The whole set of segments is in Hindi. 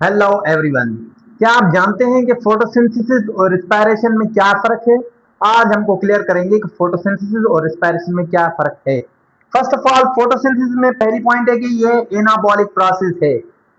Hello everyone. क्या आप जानते हैं कि फोटोसिंथेसिस और रिस्पायरेशन में क्या फर्क है? आज हमको क्लियर करेंगे कि फोटोसिंथेसिस और रिस्पायरेशन में क्या फर्क है। फर्स्ट ऑफ ऑल, फोटोसिंथेसिस में पहली पॉइंट है कि ये एनाबॉलिक प्रोसेस है।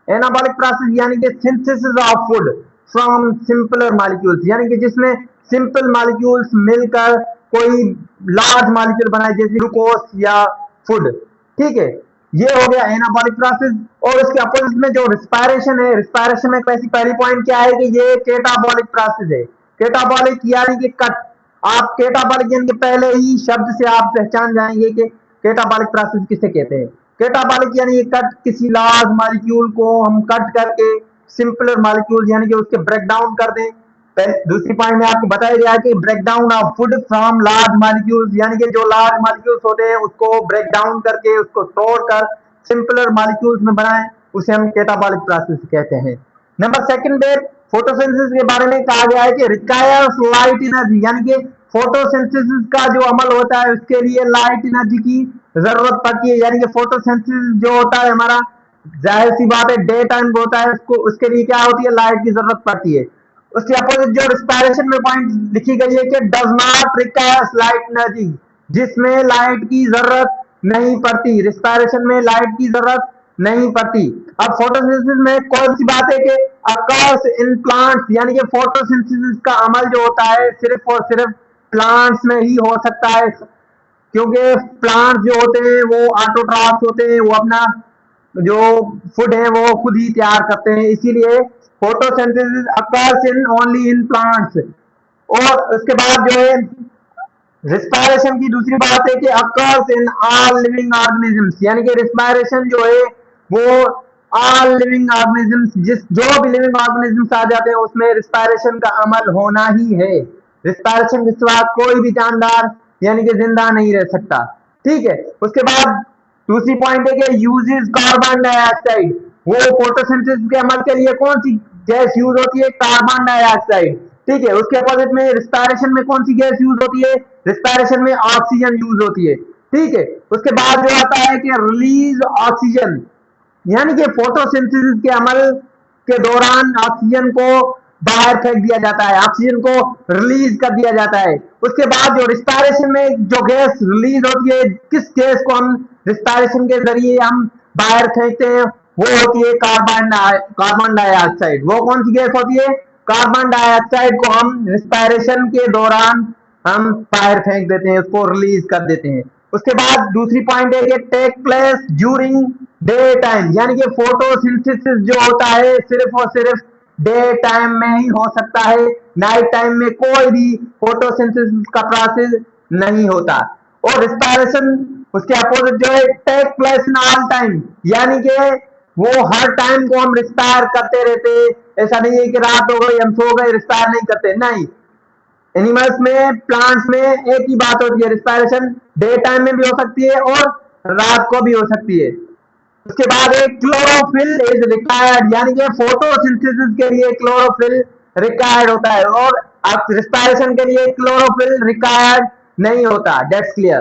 एनाबॉलिक प्रोसेस यानी कि synthesis of food from simpler molecules, यानी कि जिसमें सिंपल मॉलिक्यूल्स मिलकर कोई लार्ज मॉलिक्यूल बनाए, जैसे ग्लूकोज या फूड। ठीक है, ये हो गया एनाबॉलिक प्रोसेस। और उसके अपोजिट में जो रिस्पायरेशन है, रिस्पायरेशन में पहली पॉइंट क्या है कि ये केटाबॉलिक प्रोसेस है। केटाबॉलिक यानी कि कट। आप केटाबॉलिक यानी कि पहले ही शब्द से आप पहचान जाएंगे कि केटाबॉलिक प्रोसेस किसे कहते हैं। केटाबॉलिक यानी कट, किसी लार्ज मॉलिक्यूल को हम कट करके सिंपलर मॉलिक्यूल यानी कि उसके ब्रेक डाउन कर दें। दूसरी पॉइंट में आपको बताया गया कि break down of food from large molecules, यानी कि जो लार्ज मॉलिक्यूल्स होते हैं उसको ब्रेक डाउन करके उसको तोड़कर सिंपलर मॉलिक्यूल्स में बनाएं, उसे हम केटाबॉलिक प्रोसेस कहते हैं। नंबर सेकंड पे फोटोसिंथेसिस के बारे में कहा गया है कि रिक्वायर्स लाइट एनर्जी, यानी कि फोटोसिंथेसिस का जो अमल होता है उसके लिए लाइट एनर्जी की जरूरत पड़ती है। यानी कि फोटोसिंथेसिस जो होता है हमारा, जाहिर सी बात है डे टाइम होता है, उसको उसके लिए क्या होती है, लाइट की जरूरत पड़ती है। उसके अपोजिट जो रिस्पायरेशन में पॉइंट लिखी गई है कि does not requires light energy, जिसमें लाइट की जरूरत नहीं पड़ती। रिस्पायरेशन में लाइट की जरूरत नहीं पड़ती। अब फोटोसिंथेसिस में कौन सी बात है कि अकर्स इन प्लांट्स, यानी कि फोटोसिंथेसिस का अमल जो होता है सिर्फ और सिर्फ प्लांट्स में ही हो सकता है, क्योंकि प्लांट्स जो होते हैं वो ऑटोट्रॉफ्स होते हैं, वो अपना जो फूड है वो खुद ही तैयार करते हैं, इसीलिए photosynthesis occurs in only in plants. और उसके बाद जो है रिस्पायरेशन की दूसरी बात है कि occurs in all living organisms, यानी कि रिस्पायरेशन जो है वो ऑल लिविंग ऑर्गेनिजम्स, जिस जो भी लिविंग ऑर्गेनिजम्स आ जाते हैं उसमें रिस्पायरेशन का अमल होना ही है। रिस्पायरेशन के सिवा कोई भी जानदार यानी कि जिंदा नहीं रह सकता। ठीक है, उसके बाद दूसरी पॉइंट है कि यूजेस कार्बन डाइऑक्साइड। वो फोटोसिंथेसिस के अमल के लिए कौन सी गैस यूज होती है? Carbon dioxide. ठीक है, उसके अपोजिट में रिस्पायरेशन में कौन सी गैस यूज होती है? रिस्पायरेशन में ऑक्सीजन यूज होती है। ठीक है, उसके बाद जो आता है कि रिलीज ऑक्सीजन, यानी कि फोटोसिंथेसिस के अमल के दौरान ऑक्सीजन को बाहर फेंक दिया जाता है, ऑक्सीजन को रिलीज कर दिया जाता है। उसके बाद जो रिस्पायरेशन में जो गैस रिलीज होती है, किस गैस को हम रिस्पायरेशन के जरिए हम बाहर फेंकते हैं, वो होती है कार्बन डाइऑक्साइड। वो कौन सी गैस होती है? कार्बन डाइऑक्साइड को हम रिस्पायरेशन के दौरान हम बाहर फेंक देते हैं, उसको रिलीज कर देते हैं। उसके बाद दूसरी पॉइंट है कि take place during day time, यानी कि फोटोसिंथेसिस जो होता है सिर्फ और सिर्फ डे टाइम में ही हो सकता है, नाइट टाइम में कोई भी फोटोसिंथेसिस का प्रोसेस नहीं होता। और रिस्पायरेशन उसके अपोजिट जो है take place in all time, यानी कि वो हर टाइम को हम रिस्पायर करते रहते। ऐसा नहीं है कि रात हो गई हम सो गए रिस्पायर नहीं करते, नहीं। एनिमल्स में, प्लांट्स में एक ही बात होती है, रिस्पायरेशन डे टाइम में भी हो सकती है और रात को भी हो सकती है। उसके बाद एक क्लोरोफिल इज रिक्वायर्ड, यानी कि फोटोसिंथेसिस के लिए क्लोरोफिल रिक्वायर्ड होता है और रिस्पायरेशन के लिए क्लोरोफिल रिक्वायर्ड नहीं होता। That's clear.